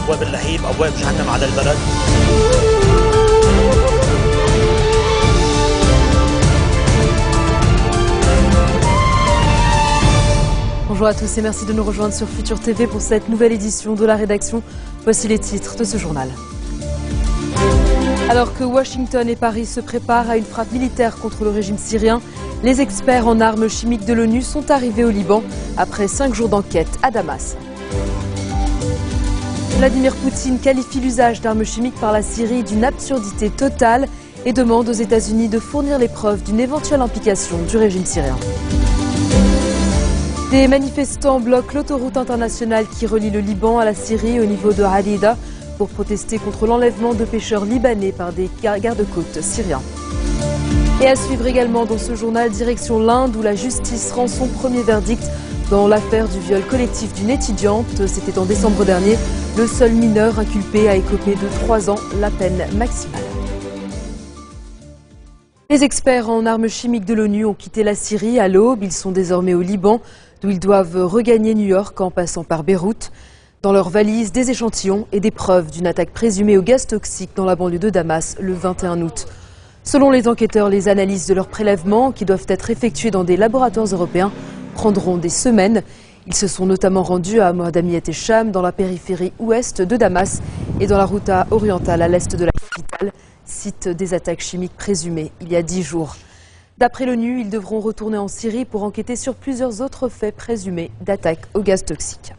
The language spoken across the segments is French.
أبواب اللهيب أبواب جهنم على البلد. Bonjour à tous et merci de nous rejoindre sur Futur TV pour cette nouvelle édition de la rédaction. Voici les titres de ce journal. Alors que Washington et Paris se préparent à une frappe militaire contre le régime syrien, les experts en armes chimiques de l'ONU sont arrivés au Liban après 5 jours d'enquête à Damas. Vladimir Poutine qualifie l'usage d'armes chimiques par la Syrie d'une absurdité totale et demande aux États-Unis de fournir les preuves d'une éventuelle implication du régime syrien. Des manifestants bloquent l'autoroute internationale qui relie le Liban à la Syrie au niveau de Halida pour protester contre l'enlèvement de pêcheurs libanais par des gardes-côtes syriens. Et à suivre également dans ce journal, direction l'Inde où la justice rend son premier verdict dans l'affaire du viol collectif d'une étudiante. C'était en décembre dernier. Le seul mineur inculpé a écopé de 3 ans la peine maximale. Les experts en armes chimiques de l'ONU ont quitté la Syrie à l'aube. Ils sont désormais au Liban, d'où ils doivent regagner New York en passant par Beyrouth. Dans leurs valises, des échantillons et des preuves d'une attaque présumée au gaz toxique dans la banlieue de Damas le 21 août. Selon les enquêteurs, les analyses de leurs prélèvements, qui doivent être effectuées dans des laboratoires européens, prendront des semaines. Ils se sont notamment rendus à Mohdamiyet et Cham, dans la périphérie ouest de Damas et dans la Ghouta orientale à l'est de la capitale, site des attaques chimiques présumées il y a 10 jours. D'après l'ONU, ils devront retourner en Syrie pour enquêter sur plusieurs autres faits présumés d'attaques au gaz toxique.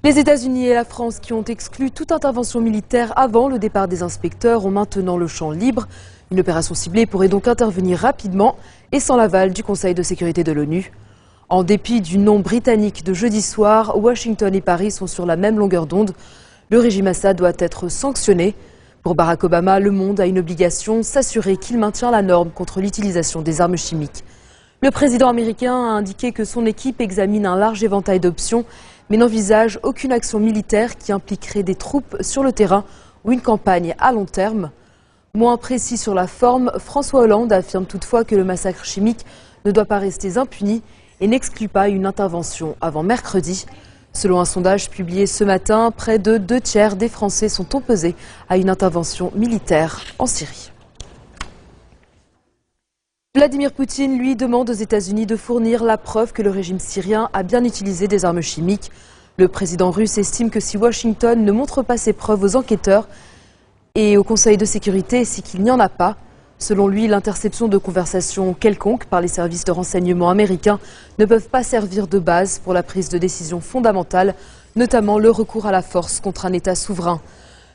Les États-Unis et la France, qui ont exclu toute intervention militaire avant le départ des inspecteurs, ont maintenant le champ libre. Une opération ciblée pourrait donc intervenir rapidement et sans l'aval du Conseil de sécurité de l'ONU. En dépit du non britannique de jeudi soir, Washington et Paris sont sur la même longueur d'onde. Le régime Assad doit être sanctionné. Pour Barack Obama, le monde a une obligation, s'assurer qu'il maintient la norme contre l'utilisation des armes chimiques. Le président américain a indiqué que son équipe examine un large éventail d'options, mais n'envisage aucune action militaire qui impliquerait des troupes sur le terrain ou une campagne à long terme. Moins précis sur la forme, François Hollande affirme toutefois que le massacre chimique ne doit pas rester impuni et n'exclut pas une intervention avant mercredi. Selon un sondage publié ce matin, près de 2 tiers des Français sont opposés à une intervention militaire en Syrie. Vladimir Poutine, lui, demande aux États-Unis de fournir la preuve que le régime syrien a bien utilisé des armes chimiques. Le président russe estime que si Washington ne montre pas ses preuves aux enquêteurs et au Conseil de sécurité, c'est qu'il n'y en a pas. Selon lui, l'interception de conversations quelconques par les services de renseignement américains ne peuvent pas servir de base pour la prise de décisions fondamentales, notamment le recours à la force contre un État souverain.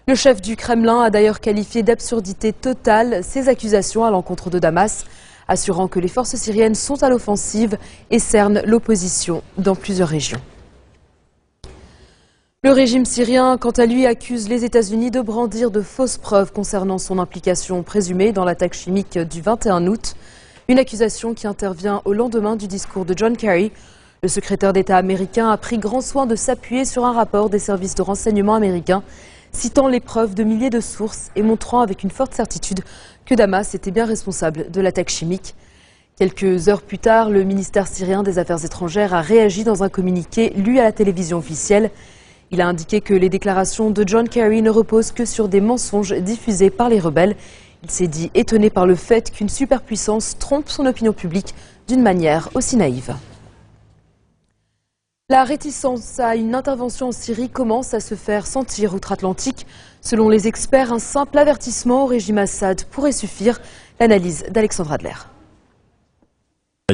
Le chef du Kremlin a d'ailleurs qualifié d'absurdité totale ces accusations à l'encontre de Damas, assurant que les forces syriennes sont à l'offensive et cernent l'opposition dans plusieurs régions. Le régime syrien, quant à lui, accuse les États-Unis de brandir de fausses preuves concernant son implication présumée dans l'attaque chimique du 21 août. Une accusation qui intervient au lendemain du discours de John Kerry. Le secrétaire d'État américain a pris grand soin de s'appuyer sur un rapport des services de renseignement américains, citant les preuves de milliers de sources et montrant avec une forte certitude que Damas était bien responsable de l'attaque chimique. Quelques heures plus tard, le ministère syrien des Affaires étrangères a réagi dans un communiqué lu à la télévision officielle. Il a indiqué que les déclarations de John Kerry ne reposent que sur des mensonges diffusés par les rebelles. Il s'est dit étonné par le fait qu'une superpuissance trompe son opinion publique d'une manière aussi naïve. La réticence à une intervention en Syrie commence à se faire sentir outre-Atlantique. Selon les experts, un simple avertissement au régime Assad pourrait suffire. L'analyse d'Alexandre Adler.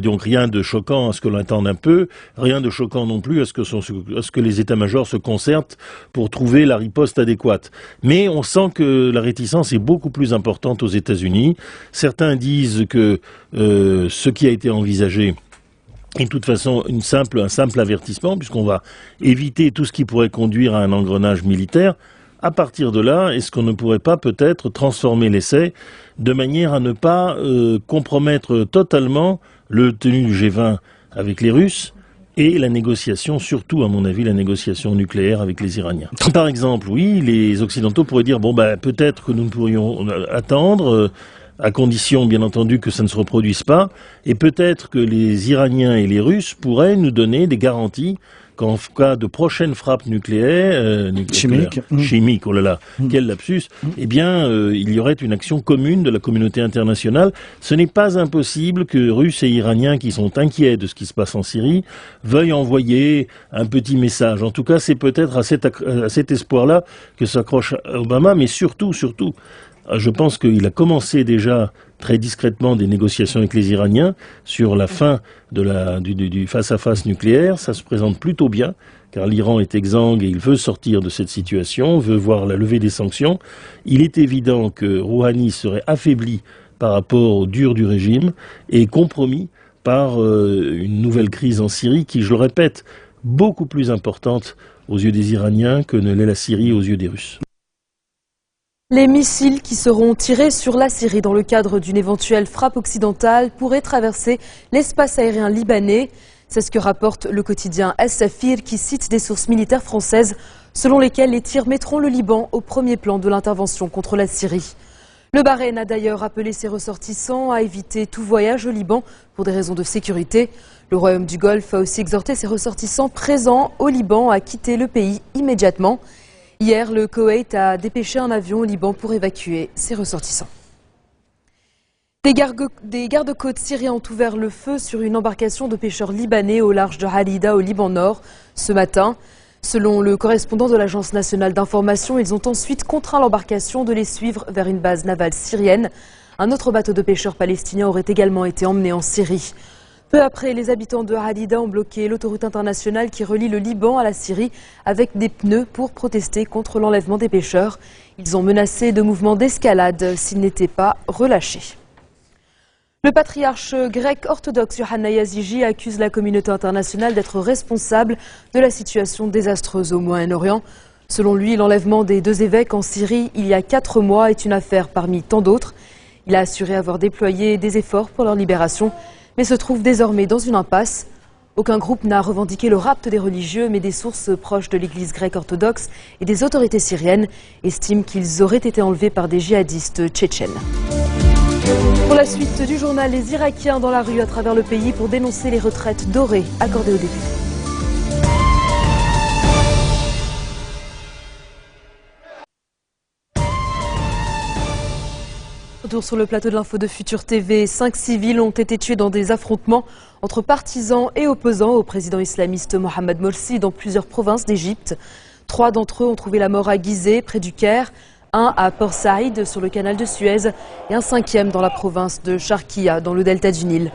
Donc rien de choquant à ce que l'on attende un peu, rien de choquant non plus à ce que les états-majors se concertent pour trouver la riposte adéquate. Mais on sent que la réticence est beaucoup plus importante aux États-Unis. Certains disent que ce qui a été envisagé est de toute façon un simple avertissement, puisqu'on va éviter tout ce qui pourrait conduire à un engrenage militaire. À partir de là, est-ce qu'on ne pourrait pas peut-être transformer l'essai de manière à ne pas compromettre totalement le tenu du G20 avec les Russes et la négociation, surtout à mon avis, la négociation nucléaire avec les Iraniens. Par exemple, oui, les Occidentaux pourraient dire, bon, peut-être que nous ne pourrions attendre à condition bien entendu que ça ne se reproduise pas, et peut-être que les Iraniens et les Russes pourraient nous donner des garanties qu'en cas de prochaine frappe chimique, oh là là, quel lapsus, eh bien, il y aurait une action commune de la communauté internationale. Ce n'est pas impossible que Russes et Iraniens, qui sont inquiets de ce qui se passe en Syrie, veuillent envoyer un petit message. En tout cas, c'est peut-être à cet espoir-là que s'accroche Obama, mais surtout, je pense qu'il a commencé déjà très discrètement des négociations avec les Iraniens sur la fin du face-à-face nucléaire. Ça se présente plutôt bien, car l'Iran est exsangue et il veut sortir de cette situation, veut voir la levée des sanctions. Il est évident que Rouhani serait affaibli par rapport au dur du régime et compromis par une nouvelle crise en Syrie qui, je le répète, beaucoup plus importante aux yeux des Iraniens que ne l'est la Syrie aux yeux des Russes. Les missiles qui seront tirés sur la Syrie dans le cadre d'une éventuelle frappe occidentale pourraient traverser l'espace aérien libanais. C'est ce que rapporte le quotidien As-Safir qui cite des sources militaires françaises selon lesquelles les tirs mettront le Liban au premier plan de l'intervention contre la Syrie. Le Bahreïn a d'ailleurs appelé ses ressortissants à éviter tout voyage au Liban pour des raisons de sécurité. Le Royaume du Golfe a aussi exhorté ses ressortissants présents au Liban à quitter le pays immédiatement. Hier, le Koweït a dépêché un avion au Liban pour évacuer ses ressortissants. Des gardes-côtes syriens ont ouvert le feu sur une embarcation de pêcheurs libanais au large de Halida au Liban Nord ce matin. Selon le correspondant de l'Agence nationale d'information, ils ont ensuite contraint l'embarcation de les suivre vers une base navale syrienne. Un autre bateau de pêcheurs palestiniens aurait également été emmené en Syrie. Peu après, les habitants de Halida ont bloqué l'autoroute internationale qui relie le Liban à la Syrie avec des pneus pour protester contre l'enlèvement des pêcheurs. Ils ont menacé de mouvements d'escalade s'ils n'étaient pas relâchés. Le patriarche grec orthodoxe Yohanna Yazigi accuse la communauté internationale d'être responsable de la situation désastreuse au Moyen-Orient. Selon lui, l'enlèvement des 2 évêques en Syrie il y a 4 mois est une affaire parmi tant d'autres. Il a assuré avoir déployé des efforts pour leur libération, mais se trouve désormais dans une impasse. Aucun groupe n'a revendiqué le rapt des religieux, mais des sources proches de l'église grecque orthodoxe et des autorités syriennes estiment qu'ils auraient été enlevés par des djihadistes tchétchènes. Pour la suite du journal, les Irakiens dans la rue à travers le pays pour dénoncer les retraites dorées accordées aux députés. Retour sur le plateau de l'info de Futur TV. 5 civils ont été tués dans des affrontements entre partisans et opposants au président islamiste Mohamed Morsi dans plusieurs provinces d'Égypte. 3 d'entre eux ont trouvé la mort à Gizeh, près du Caire, un à Port Saïd, sur le canal de Suez, et un 5e dans la province de Sharqiya, dans le delta du Nil.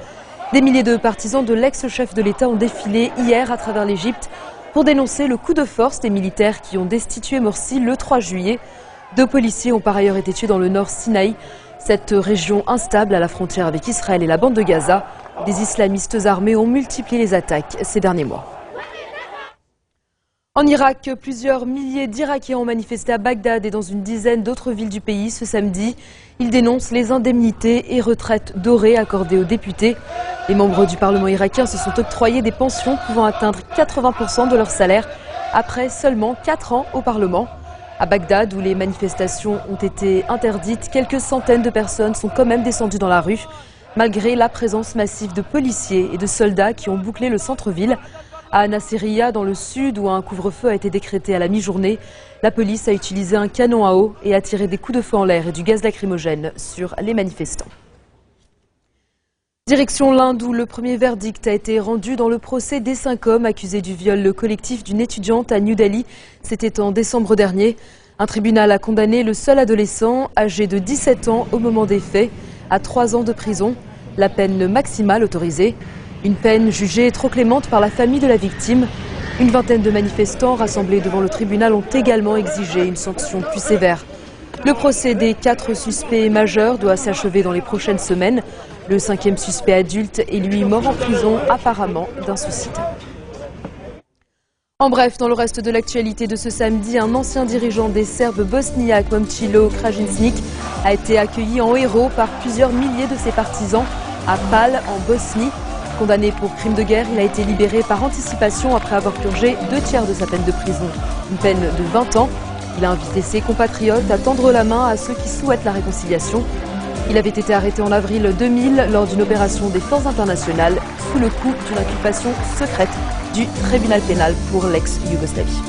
Des milliers de partisans de l'ex-chef de l'État ont défilé hier à travers l'Égypte pour dénoncer le coup de force des militaires qui ont destitué Morsi le 3 juillet. 2 policiers ont par ailleurs été tués dans le nord Sinaï, cette région instable à la frontière avec Israël et la bande de Gaza. Des islamistes armés ont multiplié les attaques ces derniers mois. En Irak, plusieurs milliers d'Irakiens ont manifesté à Bagdad et dans une dizaine d'autres villes du pays ce samedi. Ils dénoncent les indemnités et retraites dorées accordées aux députés. Les membres du Parlement irakien se sont octroyés des pensions pouvant atteindre 80% de leur salaire après seulement 4 ans au Parlement. À Bagdad, où les manifestations ont été interdites, quelques centaines de personnes sont quand même descendues dans la rue, malgré la présence massive de policiers et de soldats qui ont bouclé le centre-ville. À Nasiriyah, dans le sud, où un couvre-feu a été décrété à la mi-journée, la police a utilisé un canon à eau et a tiré des coups de feu en l'air et du gaz lacrymogène sur les manifestants. Direction l'Inde, où le premier verdict a été rendu dans le procès des 5 hommes accusés du viol collectif d'une étudiante à New Delhi. C'était en décembre dernier. Un tribunal a condamné le seul adolescent, âgé de 17 ans au moment des faits, à 3 ans de prison, la peine maximale autorisée. Une peine jugée trop clémente par la famille de la victime. Une vingtaine de manifestants rassemblés devant le tribunal ont également exigé une sanction plus sévère. Le procès des 4 suspects majeurs doit s'achever dans les prochaines semaines. Le 5e suspect adulte est lui mort en prison, apparemment d'un suicide. En bref, dans le reste de l'actualité de ce samedi, un ancien dirigeant des Serbes bosniaques, Momčilo Krajinčnik, a été accueilli en héros par plusieurs milliers de ses partisans à Pale, en Bosnie. Condamné pour crime de guerre, il a été libéré par anticipation après avoir purgé 2 tiers de sa peine de prison, une peine de 20 ans. Il a invité ses compatriotes à tendre la main à ceux qui souhaitent la réconciliation. Il avait été arrêté en avril 2000 lors d'une opération des forces internationales sous le coup d'une inculpation secrète du tribunal pénal pour l'ex-Yougoslavie.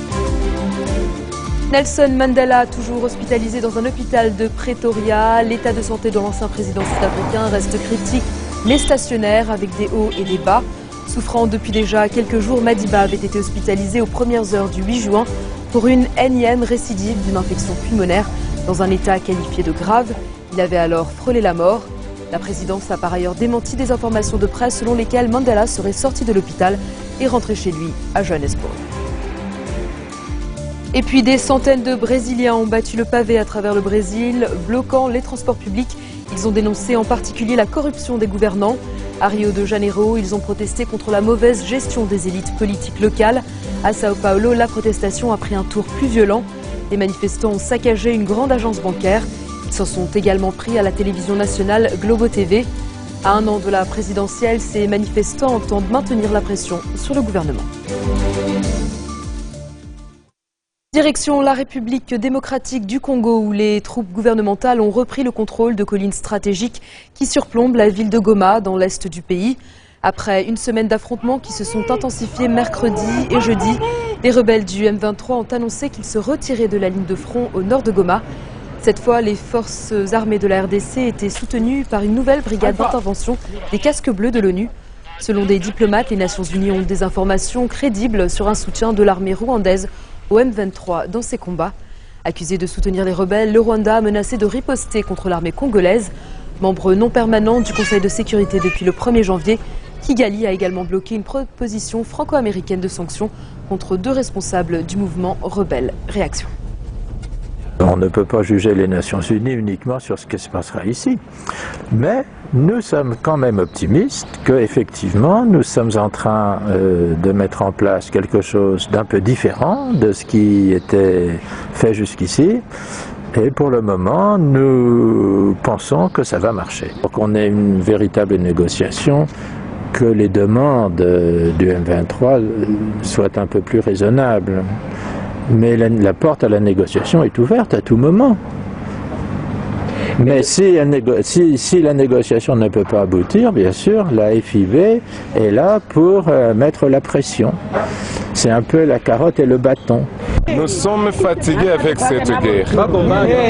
Nelson Mandela, toujours hospitalisé dans un hôpital de Pretoria. L'état de santé de l'ancien président sud-africain reste critique mais stationnaire avec des hauts et des bas. Souffrant depuis déjà quelques jours, Madiba avait été hospitalisé aux premières heures du 8 juin pour une énième récidive d'une infection pulmonaire dans un état qualifié de grave. Il avait alors frôlé la mort. La présidence a par ailleurs démenti des informations de presse selon lesquelles Mandela serait sorti de l'hôpital et rentré chez lui à Johannesburg. Et puis des centaines de Brésiliens ont battu le pavé à travers le Brésil, bloquant les transports publics. Ils ont dénoncé en particulier la corruption des gouvernants. À Rio de Janeiro, ils ont protesté contre la mauvaise gestion des élites politiques locales. À Sao Paulo, la protestation a pris un tour plus violent. Les manifestants ont saccagé une grande agence bancaire. Ils s'en sont également pris à la télévision nationale Globo TV. À un an de la présidentielle, ces manifestants entendent maintenir la pression sur le gouvernement. Direction la République démocratique du Congo où les troupes gouvernementales ont repris le contrôle de collines stratégiques qui surplombent la ville de Goma dans l'est du pays. Après une semaine d'affrontements qui se sont intensifiés mercredi et jeudi, les rebelles du M23 ont annoncé qu'ils se retiraient de la ligne de front au nord de Goma. Cette fois, les forces armées de la RDC étaient soutenues par une nouvelle brigade d'intervention des casques bleus de l'ONU. Selon des diplomates, les Nations Unies ont des informations crédibles sur un soutien de l'armée rwandaise au M23 dans ces combats. Accusé de soutenir les rebelles, le Rwanda a menacé de riposter contre l'armée congolaise. Membre non permanent du Conseil de sécurité depuis le 1er janvier, Kigali a également bloqué une proposition franco-américaine de sanctions contre 2 responsables du mouvement rebelle. Réaction. On ne peut pas juger les Nations Unies uniquement sur ce qui se passera ici. Mais nous sommes quand même optimistes qu'effectivement nous sommes en train de mettre en place quelque chose d'un peu différent de ce qui était fait jusqu'ici. Et pour le moment, nous pensons que ça va marcher. Pour qu'on ait une véritable négociation, que les demandes du M23 soient un peu plus raisonnables. Mais la porte à la négociation est ouverte à tout moment. Mais si la négociation ne peut pas aboutir, bien sûr, la FIB est là pour mettre la pression. C'est un peu la carotte et le bâton. Nous sommes fatigués avec cette guerre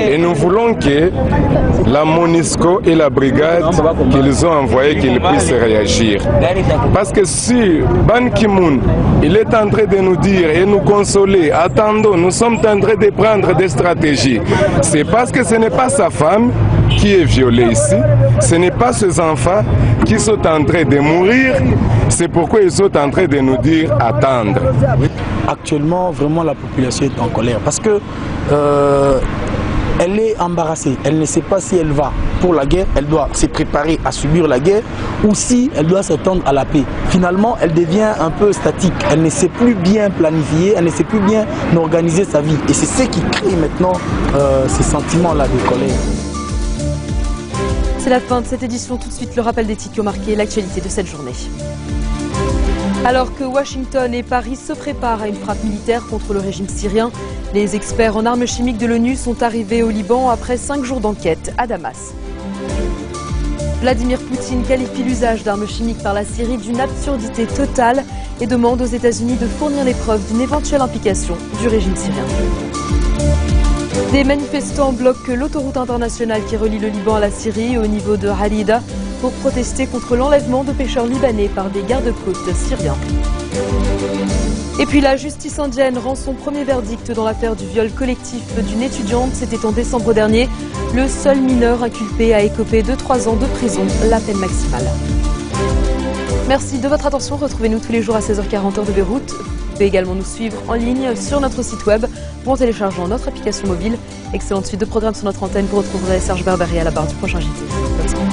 et nous voulons que la MONUSCO et la brigade qu'ils ont envoyée qu'ils puissent réagir. Parce que si Ban Ki-moon il est en train de nous dire et nous consoler, attendons, nous sommes en train de prendre des stratégies, c'est parce que ce n'est pas sa femme qui est violée ici, ce n'est pas ses enfants qui sont en train de mourir, c'est pourquoi ils sont en train de nous dire attendre. Actuellement, vraiment, la population est en colère parce que elle est embarrassée. Elle ne sait pas si elle va pour la guerre, elle doit se préparer à subir la guerre ou si elle doit s'attendre à la paix. Finalement, elle devient un peu statique. Elle ne sait plus bien planifier, elle ne sait plus bien organiser sa vie. Et c'est ce qui crée maintenant ces sentiments-là de colère. C'est la fin de cette édition. Tout de suite, le rappel des titres qui ont marqué l'actualité de cette journée. Alors que Washington et Paris se préparent à une frappe militaire contre le régime syrien, les experts en armes chimiques de l'ONU sont arrivés au Liban après 5 jours d'enquête à Damas. Vladimir Poutine qualifie l'usage d'armes chimiques par la Syrie d'une absurdité totale et demande aux États-Unis de fournir les preuves d'une éventuelle implication du régime syrien. Des manifestants bloquent l'autoroute internationale qui relie le Liban à la Syrie au niveau de Halida pour protester contre l'enlèvement de pêcheurs libanais par des gardes-côtes syriens. Et puis la justice indienne rend son premier verdict dans l'affaire du viol collectif d'une étudiante. C'était en décembre dernier. Le seul mineur inculpé a écopé de 3 ans de prison, la peine maximale. Merci de votre attention. Retrouvez-nous tous les jours à 16h40 heure de Beyrouth. Vous pouvez également nous suivre en ligne sur notre site web ou en téléchargeant notre application mobile. Excellente suite de programmes sur notre antenne. Vous retrouverez Serge Berberi à la barre du prochain JT. Bonne soirée.